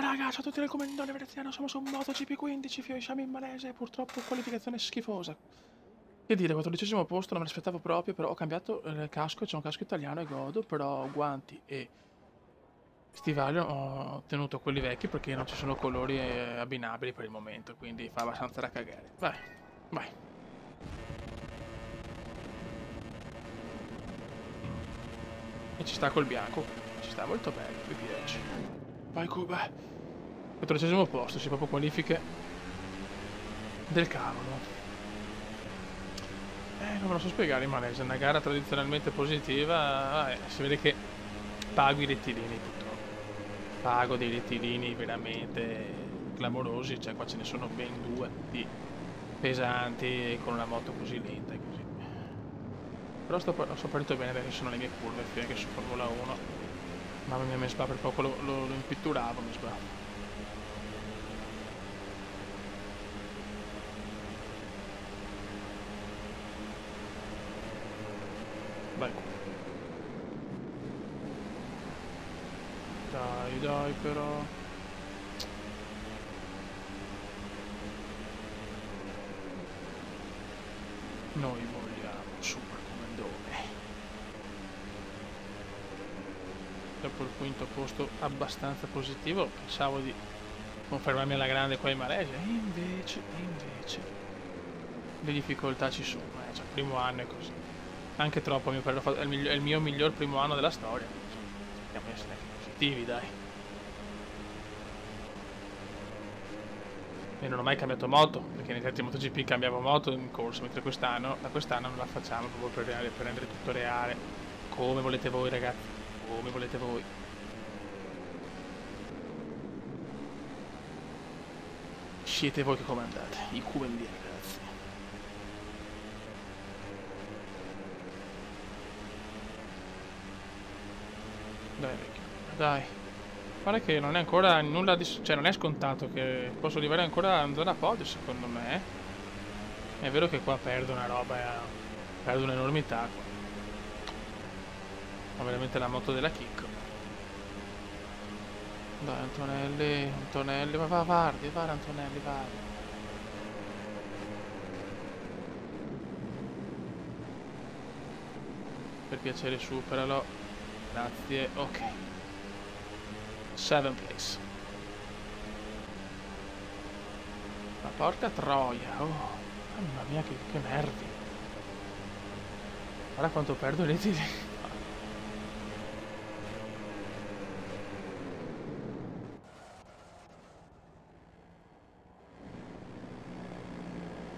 raga, ciao a tutti del comandone veneziano, siamo su MotoGP 15, siamo in Malesia e purtroppo qualificazione schifosa. Che dire, 14° posto, non me l'aspettavo proprio, però ho cambiato il casco, c'è un casco italiano e godo, però guanti e stivali ho tenuto quelli vecchi perché non ci sono colori abbinabili per il momento, quindi fa abbastanza da cagare. Vai, vai. E ci sta col bianco, ci sta molto bello, mi piace. Vai Cuba. 14° posto, si proprio qualifiche del cavolo. Non me lo so spiegare in Malesia, è una gara tradizionalmente positiva, si vede che pago i rettilini purtroppo. Pago dei rettilini veramente clamorosi, cioè qua ce ne sono ben due di pesanti con una moto così lenta e così. Però sto partito bene perché sono le mie curve, fino che su Formula 1. Mamma mia, mi sba per poco lo impitturavo, mi sba. Vai. Dai però. Noi vogliamo super comandone. Dopo il quinto posto abbastanza positivo, pensavo di confermarmi alla grande qua in Malesia, e invece, le difficoltà ci sono, cioè il primo anno è così. Anche troppo, a mio parere, è il mio miglior primo anno della storia. Dobbiamo essere anche positivi, dai. E non ho mai cambiato moto, perché negli altri MotoGP cambiavo moto in corso, mentre da quest'anno non la facciamo proprio per rendere tutto reale. Come volete voi, ragazzi, come volete voi. Siete voi che comandate, i QMD, ragazzi. Dai, vecchio, dai. Guarda che non è ancora nulla di... cioè non è scontato che posso arrivare ancora in zona podio, secondo me. È vero che qua perdo una roba, perdo un'enormità. Ma veramente la moto della Chicco. Dai, Antonelli, va Vardi, va Antonelli, vai. Per piacere superalo. Grazie, ok. 7th place. Ma porca troia, oh. Mamma mia, che nervi. Guarda quanto perdo le tiri.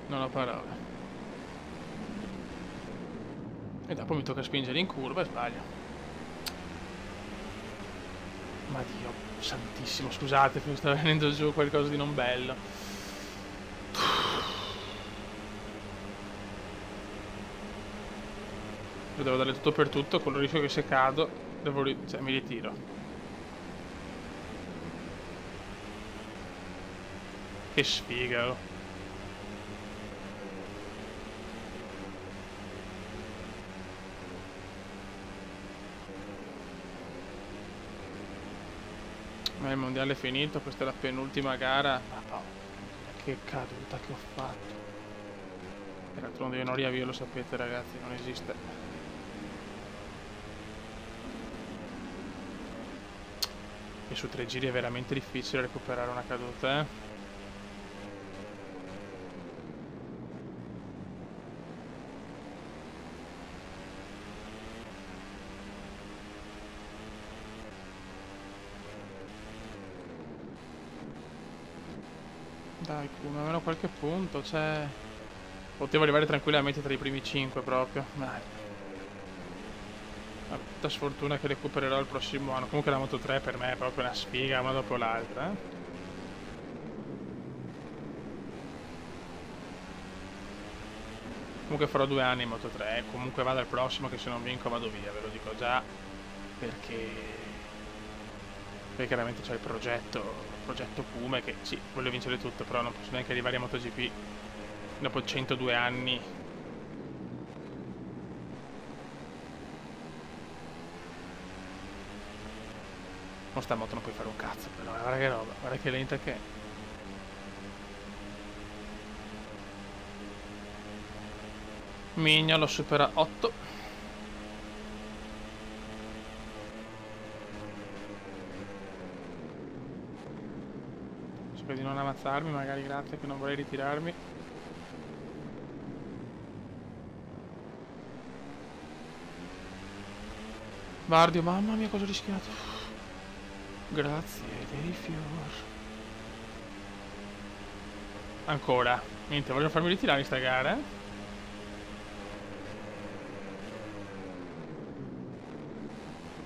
Non ho parole. E dopo mi tocca spingere in curva e sbaglio. Ma Dio santissimo, scusate, mi sta venendo giù qualcosa di non bello. Io devo dare tutto per tutto, con il rischio che se cado, cioè, mi ritiro. Che sfiga, oh. Ma il mondiale è finito, questa è la penultima gara. Ma che caduta che ho fatto. E d'altronde io non riavvio, lo sapete ragazzi, non esiste. E su 3 giri è veramente difficile recuperare una caduta, eh. Dai, come almeno qualche punto, cioè... Potevo arrivare tranquillamente tra i primi 5 proprio. Dai. Una brutta sfortuna che recupererò il prossimo anno. Comunque la Moto 3 per me è proprio una sfiga, una dopo l'altra, eh. Comunque farò 2 anni in Moto 3, comunque vado al prossimo che se non vinco vado via, ve lo dico già, perché chiaramente c'è il progetto Pume che sì, voglio vincere tutto, però non posso neanche arrivare a MotoGP dopo 102 anni. Con sta moto non puoi fare un cazzo, però guarda che roba, guarda che lenta che è. Migno lo supera 8. Spero di non ammazzarmi, magari, grazie, che non vorrei ritirarmi. Bardio, mamma mia cosa ho rischiato. Grazie dei fior. Ancora. Niente, voglio farmi ritirare in sta gara.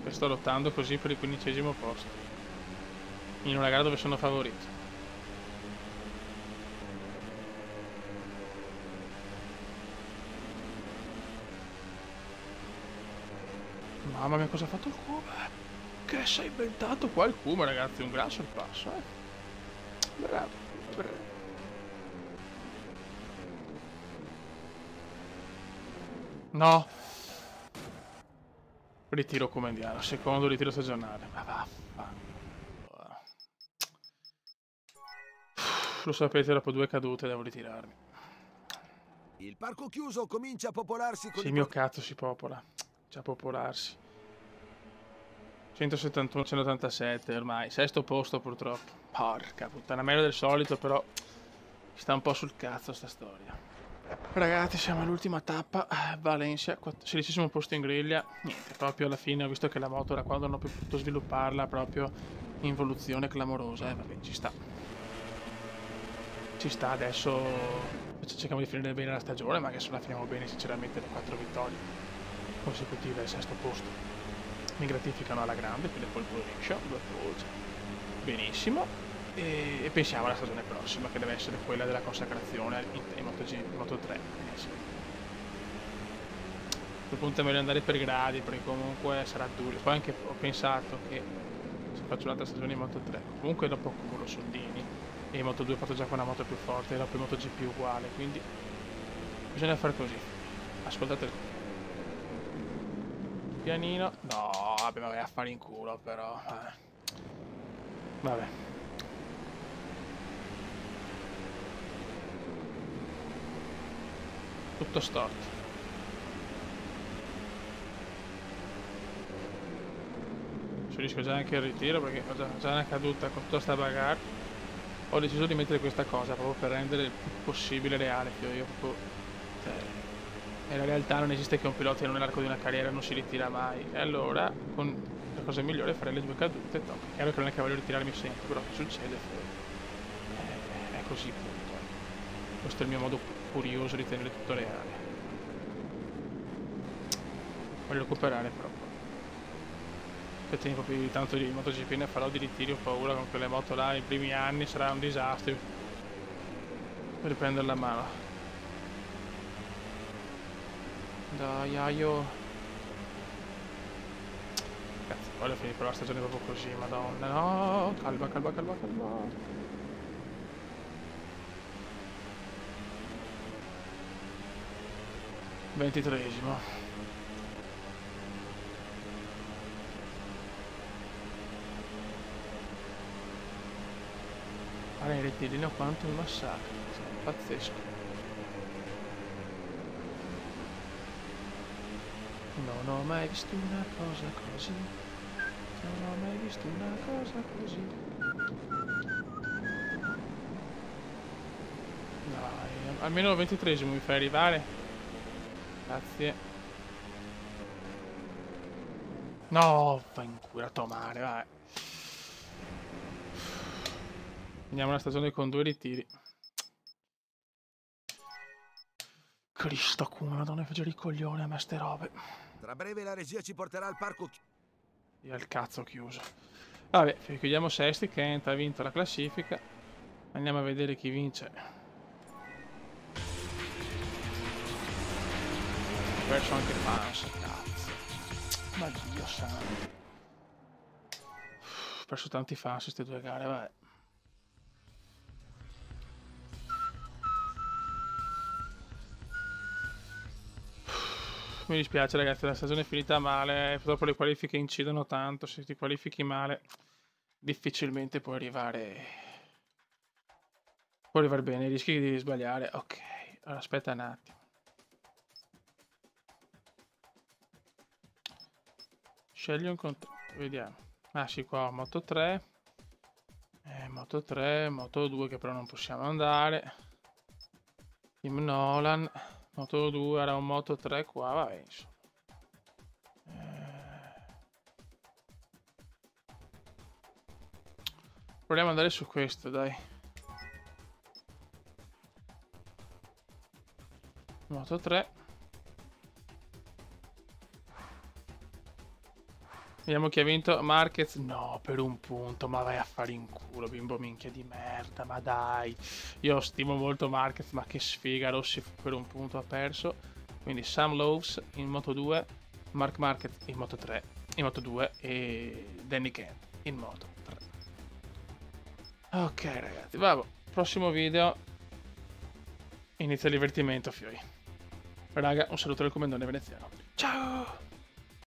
E sto lottando così per il 15° posto. In una gara dove sono favorito. Mamma mia cosa ha fatto il Kuma? Che si è inventato qua il Kuma, ragazzi, un gran sorpasso, Bravo, bravo. No. Ritiro come indiano, secondo ritiro stagionale. Ma vaffanculo. Lo sapete, dopo 2 cadute devo ritirarmi. Il parco chiuso comincia a popolarsi con Sì, il mio cazzo si popola. Già a popolarsi. 171, 187 ormai. 6° posto purtroppo. Porca puttana, meglio del solito, però sta un po' sul cazzo sta storia. Ragazzi, siamo all'ultima tappa. Valencia, 16° posto in griglia. Niente, proprio alla fine ho visto che la moto era quando non ho più potuto svilupparla, proprio involuzione clamorosa. Vabbè, ci sta. Ci sta, adesso cerchiamo di finire bene la stagione, ma che se la finiamo bene sinceramente le 4 vittorie consecutive al 6° posto mi gratificano alla grande, quindi pole position, 2 pole, benissimo, e pensiamo alla stagione prossima che deve essere quella della consacrazione in Moto3. A quel punto è meglio andare per gradi perché comunque sarà duro. Poi anche ho pensato che se faccio un'altra stagione in Moto3 comunque dopo accumulo soldini e in Moto2 ho fatto già con una moto più forte e dopo in MotoGP uguale, quindi bisogna fare così. Ascoltate il pianino. No, vabbè, ma vai a fare in culo però. Vabbè. Tutto storto. Ci rischio già anche il ritiro perché ho già una caduta con tutta sta bagarre. Ho deciso di mettere questa cosa proprio per rendere il più possibile reale che io proprio, cioè, nella realtà non esiste che un pilota che nell'arco di una carriera non si ritira mai, e allora con la cosa migliore è fare le 2 cadute. È chiaro che non è che voglio ritirarmi sempre, però che succede? È così, punto. Questo è il mio modo curioso di tenere tutto reale. Voglio recuperare proprio. Che tempo più di tanto di MotoGP ne farò di ritiri, ho paura con quelle moto là, i primi anni sarà un disastro per riprendere la mano. Dai, Aio. Cazzo, voglio finire però la stagione proprio così, madonna. No, calma, calma, calma, calma. Ventitreesimo. Guarda il rettilineo quanto mi massacra, cioè, pazzesco. Non ho mai visto una cosa così. Non ho mai visto una cosa così. Dai, almeno il 23esimo mi fai arrivare. Grazie. No, fa incurato male, vai. Finiamo la stagione con 2 ritiri. Cristo come, madonna, faccio il coglione a me ste robe. Tra breve la regia ci porterà al parco Io il cazzo chiuso. Vabbè, chiudiamo sesti, Kent ha vinto la classifica. Andiamo a vedere chi vince. Ho perso anche Fans, cazzo. Ma Dio santo. Ho perso tanti fans queste 2 gare, vabbè. Mi dispiace ragazzi, la stagione è finita male, purtroppo le qualifiche incidono tanto, se ti qualifichi male difficilmente può arrivare bene, rischi di sbagliare. Ok, allora aspetta un attimo. Scegli un contratto, vediamo. Ah sì, qua ho Moto 3. Moto 3, Moto 2 che però non possiamo andare. Team Nolan, Moto 2, era un Moto 3 qua, vabbè insomma. Proviamo ad andare su questo, dai. Moto 3. Vediamo chi ha vinto. Marquez. No, per un punto. Ma vai a fare in culo, bimbo minchia di merda. Ma dai. Io stimo molto Marquez, ma che sfiga. Rossi per un punto ha perso. Quindi Sam Lowe's in Moto 2. Marc Marquez in Moto 3. In Moto 2. E Danny Kent in Moto 3. Ok ragazzi, vabbè. Prossimo video. Inizia il divertimento, fioi. Raga, un saluto dal comandante veneziano. Ciao!